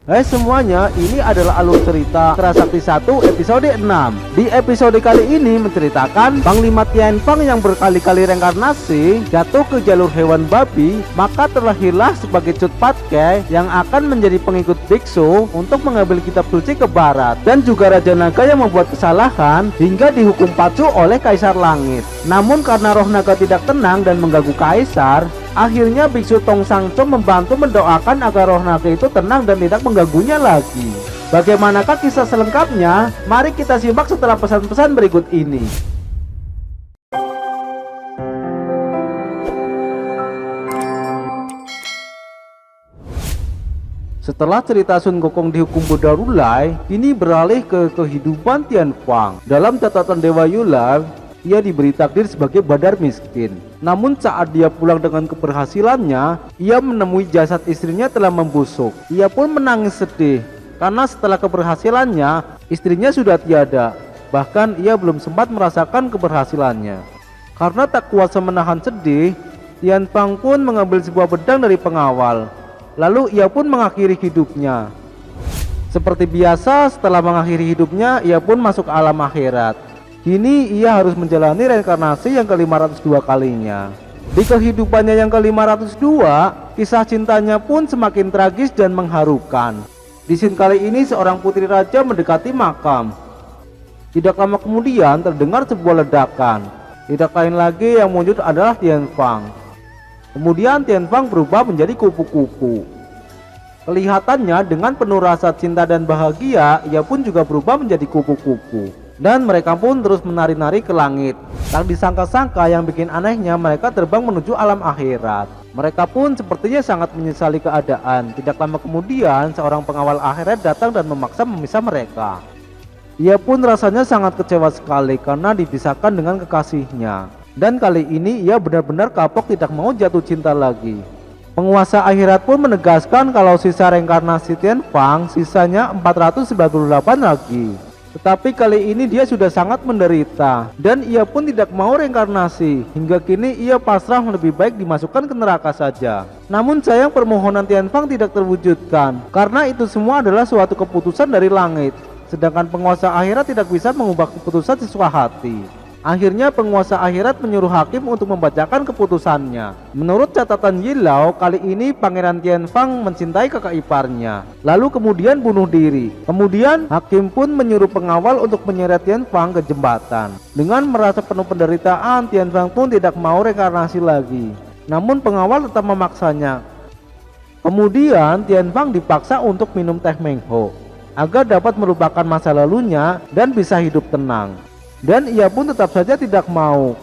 Hai semuanya, ini adalah alur cerita Kerasakti 1 episode 6. Di episode kali ini menceritakan Panglima Tianfang yang berkali-kali reinkarnasi jatuh ke jalur hewan babi, maka terlahirlah sebagai Cut Patke yang akan menjadi pengikut biksu untuk mengambil kitab suci ke barat, dan juga Raja Naga yang membuat kesalahan hingga dihukum pacu oleh Kaisar Langit. Namun karena roh naga tidak tenang dan mengganggu Kaisar, akhirnya Biksu Tong Sangco membantu mendoakan agar roh naga itu tenang dan tidak mengganggunya lagi. Bagaimanakah kisah selengkapnya? Mari kita simak setelah pesan-pesan berikut ini. Setelah cerita Sun Gokong dihukum Bodarulai, kini beralih ke kehidupan Tianfang. Dalam catatan Dewa Yulai, ia diberi takdir sebagai badar miskin. Namun saat dia pulang dengan keberhasilannya, ia menemui jasad istrinya telah membusuk. Ia pun menangis sedih karena setelah keberhasilannya, istrinya sudah tiada. Bahkan ia belum sempat merasakan keberhasilannya. Karena tak kuasa menahan sedih, Tianfang pun mengambil sebuah pedang dari pengawal. Lalu ia pun mengakhiri hidupnya. Seperti biasa, setelah mengakhiri hidupnya, ia pun masuk alam akhirat. Kini ia harus menjalani reinkarnasi yang ke-502 kalinya. Di kehidupannya yang ke-502, kisah cintanya pun semakin tragis dan mengharukan. Di scene kali ini seorang putri raja mendekati makam. Tidak lama kemudian terdengar sebuah ledakan. Tidak lain lagi yang muncul adalah Tianfang. Kemudian Tianfang berubah menjadi kupu-kupu. Kelihatannya dengan penuh rasa cinta dan bahagia, ia pun juga berubah menjadi kupu-kupu. Dan mereka pun terus menari-nari ke langit. Tak disangka-sangka yang bikin anehnya, mereka terbang menuju alam akhirat. Mereka pun sepertinya sangat menyesali keadaan. Tidak lama kemudian seorang pengawal akhirat datang dan memaksa memisah mereka. Ia pun rasanya sangat kecewa sekali karena dipisahkan dengan kekasihnya. Dan kali ini ia benar-benar kapok, tidak mau jatuh cinta lagi. Penguasa akhirat pun menegaskan kalau sisa reinkarnasi Tianfang sisanya 498 lagi. Tetapi kali ini dia sudah sangat menderita dan ia pun tidak mau reinkarnasi. Hingga kini ia pasrah, lebih baik dimasukkan ke neraka saja. Namun sayang permohonan Tianfang tidak terwujudkan karena itu semua adalah suatu keputusan dari langit. Sedangkan penguasa akhirat tidak bisa mengubah keputusan sesuai hati. Akhirnya penguasa akhirat menyuruh hakim untuk membacakan keputusannya. Menurut catatan Yilau, kali ini Pangeran Tianfang mencintai kakak iparnya, lalu kemudian bunuh diri. Kemudian hakim pun menyuruh pengawal untuk menyeret Tianfang ke jembatan. Dengan merasa penuh penderitaan, Tianfang pun tidak mau reinkarnasi lagi. Namun pengawal tetap memaksanya. Kemudian Tianfang dipaksa untuk minum teh Mengho agar dapat melupakan masa lalunya dan bisa hidup tenang. Dan ia pun tetap saja tidak mau,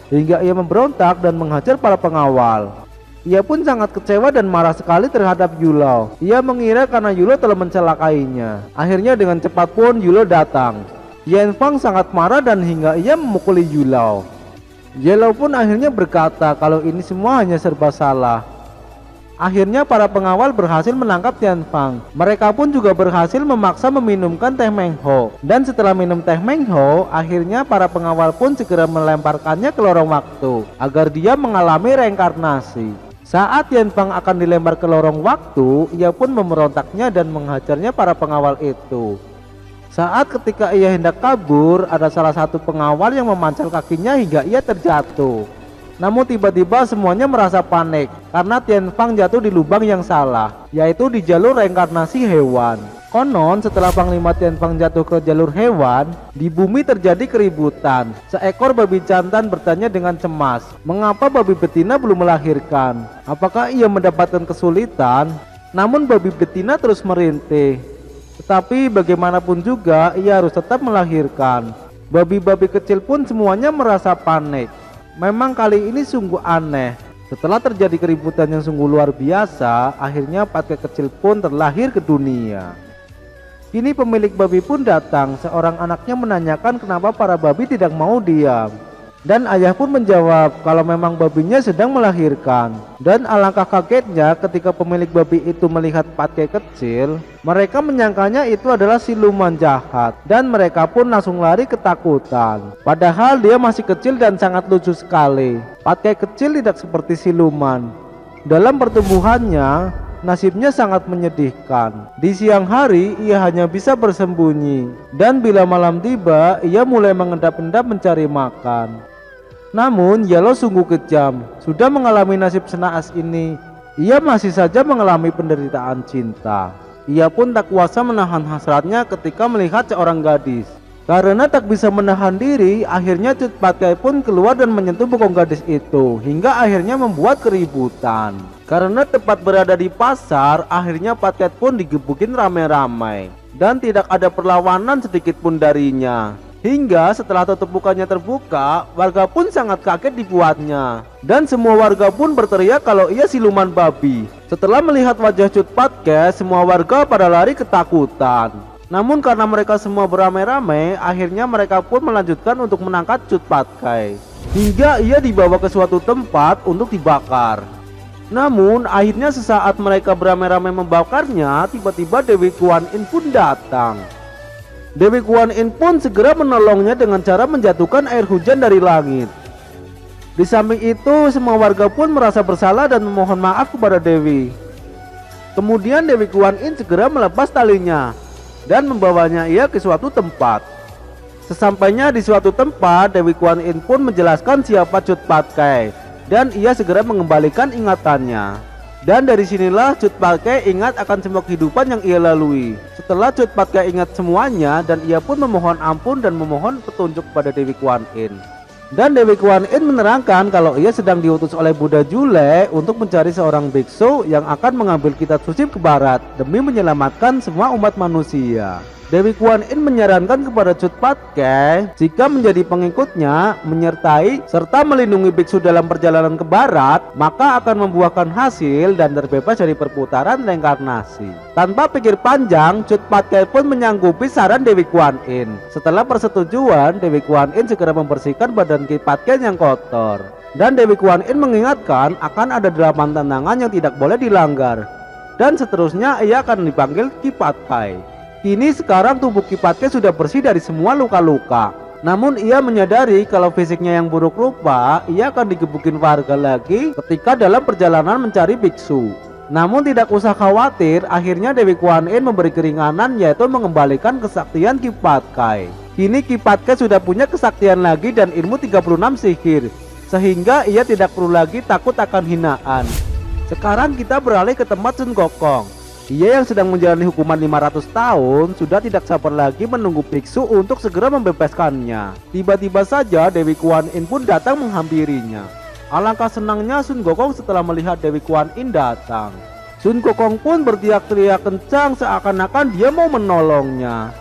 hingga ia memberontak dan menghajar para pengawal. Ia pun sangat kecewa dan marah sekali terhadap Yulo. Ia mengira karena Yulo telah mencelakainya. Akhirnya dengan cepat pun Yulo datang. Tianfang sangat marah dan hingga ia memukuli Yulo. Yulo pun akhirnya berkata kalau ini semua hanya serba salah. Akhirnya para pengawal berhasil menangkap Tianfang. Mereka pun juga berhasil memaksa meminumkan teh Mengho. Dan setelah minum teh Mengho, akhirnya para pengawal pun segera melemparkannya ke lorong waktu agar dia mengalami reinkarnasi. Saat Tianfang akan dilempar ke lorong waktu, ia pun memberontaknya dan menghajarnya para pengawal itu. Saat ketika ia hendak kabur, ada salah satu pengawal yang memancal kakinya hingga ia terjatuh. Namun tiba-tiba semuanya merasa panik karena Tianfang jatuh di lubang yang salah, yaitu di jalur reinkarnasi hewan. Konon setelah Panglima Tianfang jatuh ke jalur hewan, di bumi terjadi keributan. Seekor babi jantan bertanya dengan cemas, mengapa babi betina belum melahirkan? Apakah ia mendapatkan kesulitan? Namun babi betina terus merintih. Tetapi bagaimanapun juga ia harus tetap melahirkan. Babi-babi kecil pun semuanya merasa panik. Memang kali ini sungguh aneh. Setelah terjadi keributan yang sungguh luar biasa, akhirnya Patke kecil pun terlahir ke dunia. Kini pemilik babi pun datang. Seorang anaknya menanyakan kenapa para babi tidak mau diam. Dan ayah pun menjawab kalau memang babinya sedang melahirkan. Dan alangkah kagetnya ketika pemilik babi itu melihat Patke kecil. Mereka menyangkanya itu adalah siluman jahat. Dan mereka pun langsung lari ketakutan. Padahal dia masih kecil dan sangat lucu sekali. Patke kecil tidak seperti siluman. Dalam pertumbuhannya, nasibnya sangat menyedihkan. Di siang hari ia hanya bisa bersembunyi, dan bila malam tiba ia mulai mengendap-endap mencari makan. Namun Yellow sungguh kejam, sudah mengalami nasib senaas ini. Ia masih saja mengalami penderitaan cinta. Ia pun tak kuasa menahan hasratnya ketika melihat seorang gadis. Karena tak bisa menahan diri, akhirnya Cut Patkai pun keluar dan menyentuh bokong gadis itu, hingga akhirnya membuat keributan. Karena tepat berada di pasar, akhirnya Patkai pun digebukin ramai-ramai, dan tidak ada perlawanan sedikit pun darinya. Hingga setelah tutup mukanya terbuka, warga pun sangat kaget dibuatnya, dan semua warga pun berteriak kalau ia siluman babi. Setelah melihat wajah Cut Patkai, semua warga pada lari ketakutan. Namun karena mereka semua beramai-ramai, akhirnya mereka pun melanjutkan untuk menangkap Cut Patkai, hingga ia dibawa ke suatu tempat untuk dibakar. Namun akhirnya sesaat mereka beramai-ramai membakarnya, tiba-tiba Dewi Kuan Yin pun datang. Dewi Kuan Yin pun segera menolongnya dengan cara menjatuhkan air hujan dari langit. Di samping itu, semua warga pun merasa bersalah dan memohon maaf kepada Dewi. Kemudian Dewi Kuan Yin segera melepas talinya dan membawanya ia ke suatu tempat. Sesampainya di suatu tempat, Dewi Kuan Yin pun menjelaskan siapa Cut Patkai, dan ia segera mengembalikan ingatannya. Dan dari sinilah Cut Patkai ingat akan semua kehidupan yang ia lalui. Setelah Cut Patkai ingat semuanya, dan ia pun memohon ampun dan memohon petunjuk pada Dewi Kuan Yin. Dan Dewi Kuan Yin menerangkan kalau ia sedang diutus oleh Buddha Jule untuk mencari seorang biksu yang akan mengambil kitab suci ke barat demi menyelamatkan semua umat manusia. Dewi Kuan Yin menyarankan kepada Cut Patkai jika menjadi pengikutnya, menyertai serta melindungi biksu dalam perjalanan ke barat, maka akan membuahkan hasil dan terbebas dari perputaran reinkarnasi. Tanpa pikir panjang, Cut Patkai pun menyanggupi saran Dewi Kuan Yin. Setelah persetujuan, Dewi Kuan Yin segera membersihkan badan Cut Patkai yang kotor. Dan Dewi Kuan Yin mengingatkan akan ada 8 tantangan yang tidak boleh dilanggar. Dan seterusnya ia akan dipanggil Cut Patkai. Kini sekarang tubuh Cut Patkai sudah bersih dari semua luka-luka. Namun ia menyadari kalau fisiknya yang buruk rupa, ia akan digebukin warga lagi ketika dalam perjalanan mencari biksu. Namun tidak usah khawatir, akhirnya Dewi Kuan Yin memberi keringanan, yaitu mengembalikan kesaktian Cut Patkai. Kini Cut Patkai sudah punya kesaktian lagi dan ilmu 36 sihir, sehingga ia tidak perlu lagi takut akan hinaan. Sekarang kita beralih ke tempat Sun Gokong. Ia yang sedang menjalani hukuman 500 tahun sudah tidak sabar lagi menunggu biksu untuk segera membebaskannya. Tiba-tiba saja Dewi Kuan Yin pun datang menghampirinya. Alangkah senangnya Sun Gokong setelah melihat Dewi Kuan Yin datang. Sun Gokong pun berteriak-teriak kencang seakan-akan dia mau menolongnya.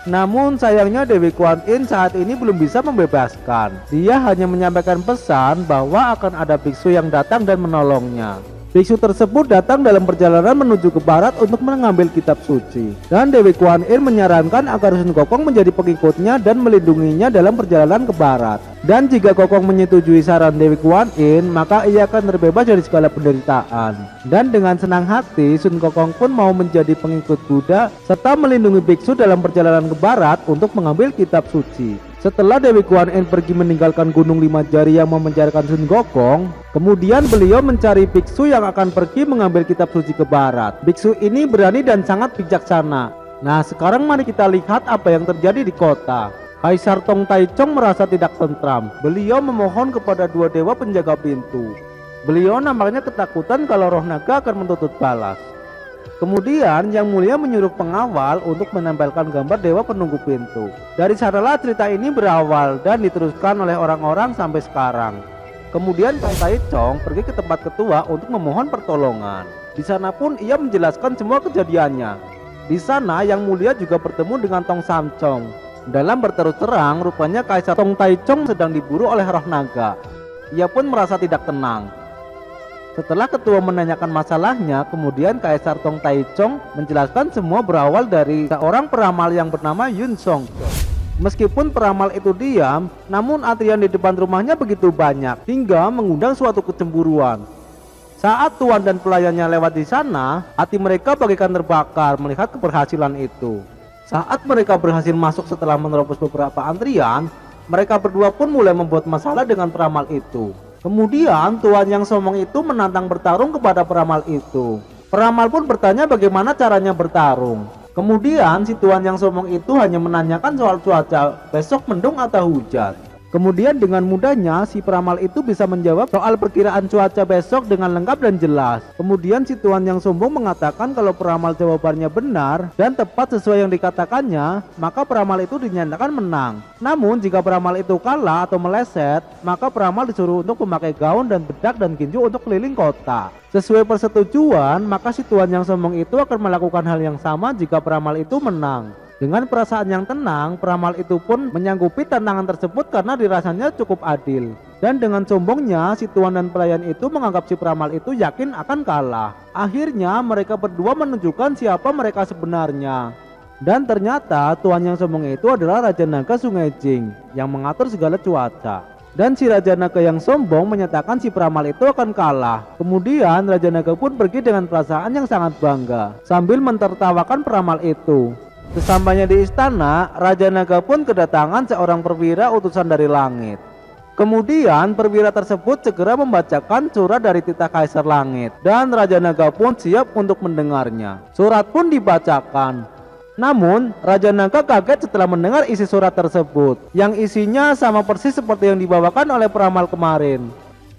Namun sayangnya Dewi Kuan Yin saat ini belum bisa membebaskan. Dia hanya menyampaikan pesan bahwa akan ada biksu yang datang dan menolongnya. Biksu tersebut datang dalam perjalanan menuju ke barat untuk mengambil kitab suci. Dan Dewi Kuan Yin menyarankan agar Sun Gokong menjadi pengikutnya dan melindunginya dalam perjalanan ke barat. Dan jika Gokong menyetujui saran Dewi Kuan Yin, maka ia akan terbebas dari segala penderitaan. Dan dengan senang hati, Sun Gokong pun mau menjadi pengikut Buddha serta melindungi biksu dalam perjalanan ke barat untuk mengambil kitab suci. Setelah Dewi Kuan Yin pergi meninggalkan Gunung 5 Jari yang memenjarakan Sun Gokong, kemudian beliau mencari biksu yang akan pergi mengambil kitab suci ke barat. Biksu ini berani dan sangat bijaksana. Nah, sekarang mari kita lihat apa yang terjadi di kota. Kaisar Tong Taichung merasa tidak tentram. Beliau memohon kepada 2 dewa penjaga pintu. Beliau nampaknya ketakutan kalau roh naga akan menuntut balas. Kemudian Yang Mulia menyuruh pengawal untuk menempelkan gambar dewa penunggu pintu. Dari sanalah cerita ini berawal dan diteruskan oleh orang-orang sampai sekarang. Kemudian Tong Taichung pergi ke tempat ketua untuk memohon pertolongan. Di sana pun ia menjelaskan semua kejadiannya. Di sana Yang Mulia juga bertemu dengan Tong Samchong. Dalam berterus terang, rupanya Kaisar Tong Taichung sedang diburu oleh roh naga. Ia pun merasa tidak tenang. Setelah ketua menanyakan masalahnya, kemudian Kaisar Tong Taichung menjelaskan semua berawal dari seorang peramal yang bernama Yun Song. Meskipun peramal itu diam, namun antrian di depan rumahnya begitu banyak hingga mengundang suatu kecemburuan. Saat tuan dan pelayannya lewat di sana, hati mereka bagaikan terbakar melihat keberhasilan itu. Saat mereka berhasil masuk setelah menerobos beberapa antrian, mereka berdua pun mulai membuat masalah dengan peramal itu. Kemudian tuan yang sombong itu menantang bertarung kepada peramal itu. Peramal pun bertanya bagaimana caranya bertarung. Kemudian si tuan yang sombong itu hanya menanyakan soal cuaca, besok mendung atau hujan. Kemudian dengan mudahnya si peramal itu bisa menjawab soal perkiraan cuaca besok dengan lengkap dan jelas. Kemudian si tuan yang sombong mengatakan kalau peramal jawabannya benar dan tepat sesuai yang dikatakannya, maka peramal itu dinyatakan menang. Namun jika peramal itu kalah atau meleset, maka peramal disuruh untuk memakai gaun dan bedak dan ginju untuk keliling kota. Sesuai persetujuan, maka si tuan yang sombong itu akan melakukan hal yang sama jika peramal itu menang. Dengan perasaan yang tenang, peramal itu pun menyanggupi tantangan tersebut karena dirasanya cukup adil. Dan dengan sombongnya, si tuan dan pelayan itu menganggap si peramal itu yakin akan kalah. Akhirnya mereka berdua menunjukkan siapa mereka sebenarnya. Dan ternyata tuan yang sombong itu adalah Raja Naga Sungai Jing yang mengatur segala cuaca. Dan si Raja Naga yang sombong menyatakan si peramal itu akan kalah. Kemudian Raja Naga pun pergi dengan perasaan yang sangat bangga sambil mentertawakan peramal itu. Sesampainya di istana, Raja Naga pun kedatangan seorang perwira utusan dari langit. Kemudian perwira tersebut segera membacakan surat dari titah Kaisar Langit dan Raja Naga pun siap untuk mendengarnya. Surat pun dibacakan. Namun Raja Naga kaget setelah mendengar isi surat tersebut yang isinya sama persis seperti yang dibawakan oleh peramal kemarin.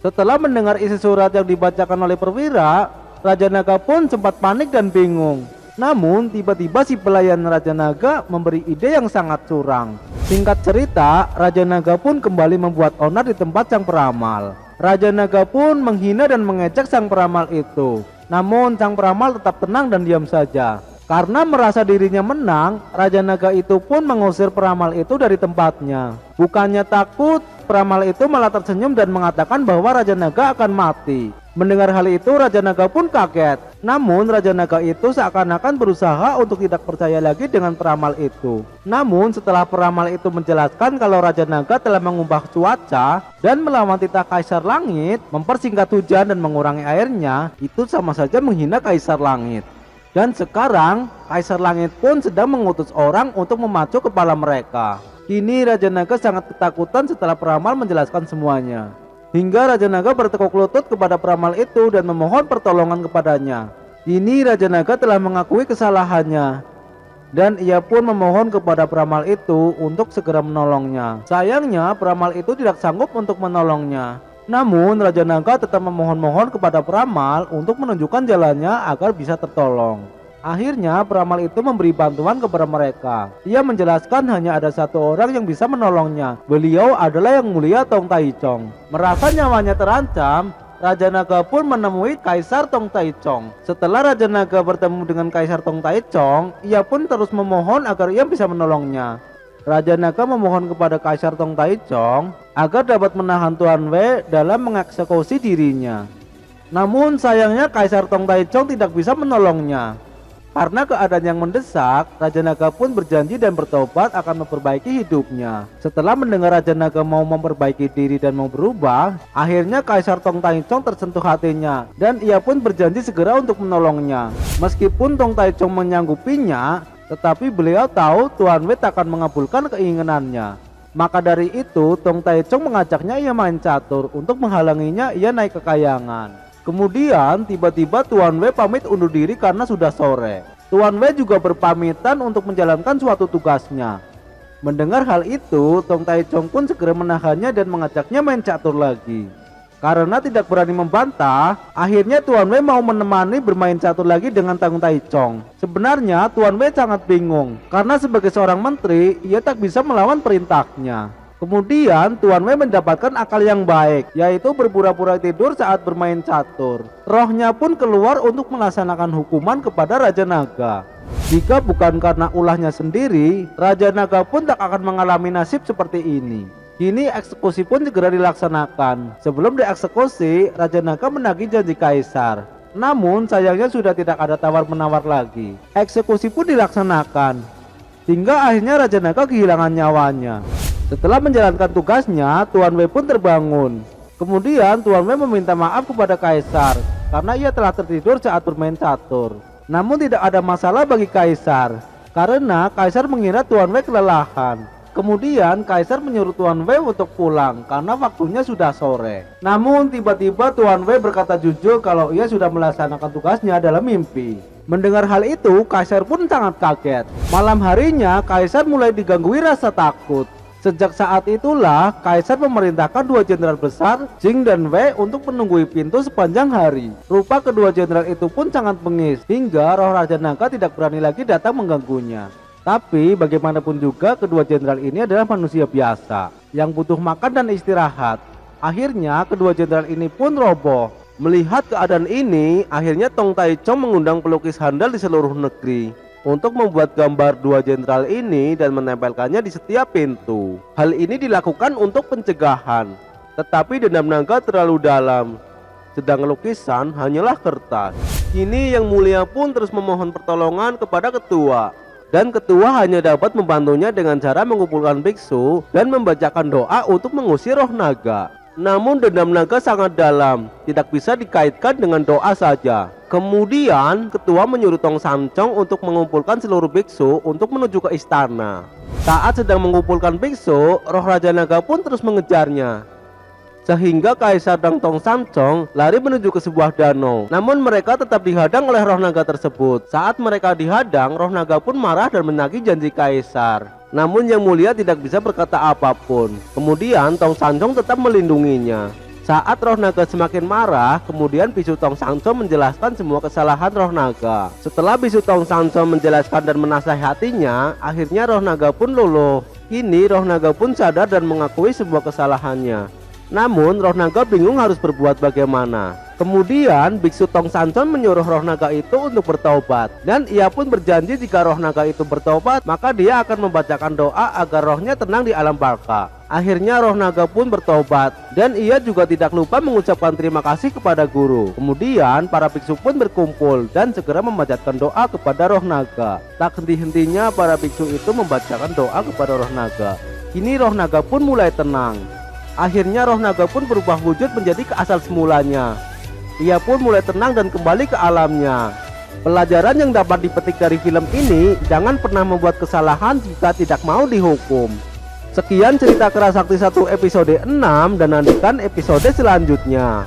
Setelah mendengar isi surat yang dibacakan oleh perwira, Raja Naga pun sempat panik dan bingung. Namun tiba-tiba si pelayan Raja Naga memberi ide yang sangat curang. Singkat cerita, Raja Naga pun kembali membuat onar di tempat sang peramal. Raja Naga pun menghina dan mengejek sang peramal itu. Namun sang peramal tetap tenang dan diam saja. Karena merasa dirinya menang, Raja Naga itu pun mengusir peramal itu dari tempatnya. Bukannya takut, peramal itu malah tersenyum dan mengatakan bahwa Raja Naga akan mati. Mendengar hal itu, Raja Naga pun kaget. Namun Raja Naga itu seakan-akan berusaha untuk tidak percaya lagi dengan peramal itu. Namun setelah peramal itu menjelaskan kalau Raja Naga telah mengubah cuaca dan melawan titah Kaisar Langit, mempersingkat hujan dan mengurangi airnya, itu sama saja menghina Kaisar Langit. Dan sekarang Kaisar Langit pun sedang mengutus orang untuk memacu kepala mereka. Kini Raja Naga sangat ketakutan setelah peramal menjelaskan semuanya. Hingga Raja Naga bertekuk lutut kepada peramal itu dan memohon pertolongan kepadanya. Kini Raja Naga telah mengakui kesalahannya dan ia pun memohon kepada peramal itu untuk segera menolongnya. Sayangnya peramal itu tidak sanggup untuk menolongnya. Namun Raja Naga tetap memohon-mohon kepada peramal untuk menunjukkan jalannya agar bisa tertolong. Akhirnya peramal itu memberi bantuan kepada mereka. Ia menjelaskan hanya ada satu orang yang bisa menolongnya. Beliau adalah Yang Mulia Tong Tai Chong. Merasa nyawanya terancam, Raja Naga pun menemui Kaisar Tong Tai Chong. Setelah Raja Naga bertemu dengan Kaisar Tong Tai Chong, ia pun terus memohon agar ia bisa menolongnya. Raja Naga memohon kepada Kaisar Tong Tai Chong agar dapat menahan Tuan Wei dalam mengeksekusi dirinya. Namun sayangnya Kaisar Tong Tai Chong tidak bisa menolongnya. Karena keadaan yang mendesak, Raja Naga pun berjanji dan bertobat akan memperbaiki hidupnya. Setelah mendengar Raja Naga mau memperbaiki diri dan mau berubah, akhirnya Kaisar Tong Tai Chong tersentuh hatinya dan ia pun berjanji segera untuk menolongnya. Meskipun Tong Tai Chong menyanggupinya, tetapi beliau tahu Tuan Wei akan mengabulkan keinginannya. Maka dari itu Tong Tai Chong mengajaknya ia main catur untuk menghalanginya ia naik ke kayangan. Kemudian tiba-tiba Tuan Wei pamit undur diri karena sudah sore. Tuan Wei juga berpamitan untuk menjalankan suatu tugasnya. Mendengar hal itu, Tong Tai Chong pun segera menahannya dan mengajaknya main catur lagi. Karena tidak berani membantah, akhirnya Tuan Wei mau menemani bermain catur lagi dengan Tong Tai Chong. Sebenarnya Tuan Wei sangat bingung karena sebagai seorang menteri, ia tak bisa melawan perintahnya. Kemudian Tuan Wei mendapatkan akal yang baik, yaitu berpura-pura tidur saat bermain catur. Rohnya pun keluar untuk melaksanakan hukuman kepada Raja Naga. Jika bukan karena ulahnya sendiri, Raja Naga pun tak akan mengalami nasib seperti ini. Kini eksekusi pun segera dilaksanakan. Sebelum dieksekusi, Raja Naga menagih janji Kaisar. Namun sayangnya sudah tidak ada tawar-menawar lagi. Eksekusi pun dilaksanakan, hingga akhirnya Raja Naga kehilangan nyawanya. Setelah menjalankan tugasnya, Tuan Wei pun terbangun. Kemudian Tuan Wei meminta maaf kepada Kaisar karena ia telah tertidur saat bermain catur. Namun tidak ada masalah bagi Kaisar karena Kaisar mengira Tuan Wei kelelahan. Kemudian Kaisar menyuruh Tuan Wei untuk pulang karena waktunya sudah sore. Namun tiba-tiba Tuan Wei berkata jujur kalau ia sudah melaksanakan tugasnya dalam mimpi. Mendengar hal itu, Kaisar pun sangat kaget. Malam harinya Kaisar mulai diganggu rasa takut. Sejak saat itulah Kaisar memerintahkan dua jenderal besar, Jing dan Wei, untuk menunggui pintu sepanjang hari. Rupa kedua jenderal itu pun sangat bengis hingga roh Raja Naga tidak berani lagi datang mengganggunya. Tapi bagaimanapun juga kedua jenderal ini adalah manusia biasa yang butuh makan dan istirahat. Akhirnya kedua jenderal ini pun roboh. Melihat keadaan ini, akhirnya Tong Taichung mengundang pelukis handal di seluruh negeri untuk membuat gambar dua jenderal ini dan menempelkannya di setiap pintu. Hal ini dilakukan untuk pencegahan, tetapi dendam naga terlalu dalam, sedang lukisan hanyalah kertas. Kini Yang Mulia pun terus memohon pertolongan kepada ketua, dan ketua hanya dapat membantunya dengan cara mengumpulkan biksu dan membacakan doa untuk mengusir roh naga. Namun dendam naga sangat dalam, tidak bisa dikaitkan dengan doa saja. Kemudian ketua menyuruh Tong Sancong untuk mengumpulkan seluruh biksu untuk menuju ke istana. Saat sedang mengumpulkan biksu, roh Raja Naga pun terus mengejarnya, sehingga Kaisar dan Tong Sancong lari menuju ke sebuah danau. Namun mereka tetap dihadang oleh roh naga tersebut. Saat mereka dihadang, roh naga pun marah dan menagih janji Kaisar. Namun Yang Mulia tidak bisa berkata apapun. Kemudian Tong Sancong tetap melindunginya. Saat roh naga semakin marah, kemudian bisu Tong Sancong menjelaskan semua kesalahan roh naga. Setelah bisu Tong Sancong menjelaskan dan menasihatinya, akhirnya roh naga pun luluh. Kini roh naga pun sadar dan mengakui semua kesalahannya. Namun roh naga bingung harus berbuat bagaimana. Kemudian biksu Tong Sancong menyuruh roh naga itu untuk bertaubat, dan ia pun berjanji jika roh naga itu bertaubat, maka dia akan membacakan doa agar rohnya tenang di alam baka. Akhirnya roh naga pun bertaubat, dan ia juga tidak lupa mengucapkan terima kasih kepada guru. Kemudian para biksu pun berkumpul dan segera membacakan doa kepada roh naga. Tak henti-hentinya para biksu itu membacakan doa kepada roh naga. Kini roh naga pun mulai tenang. Akhirnya roh naga pun berubah wujud menjadi ke asal semulanya. Ia pun mulai tenang dan kembali ke alamnya. Pelajaran yang dapat dipetik dari film ini, jangan pernah membuat kesalahan jika tidak mau dihukum. Sekian cerita Kerasakti 1 episode 6 dan nantikan episode selanjutnya.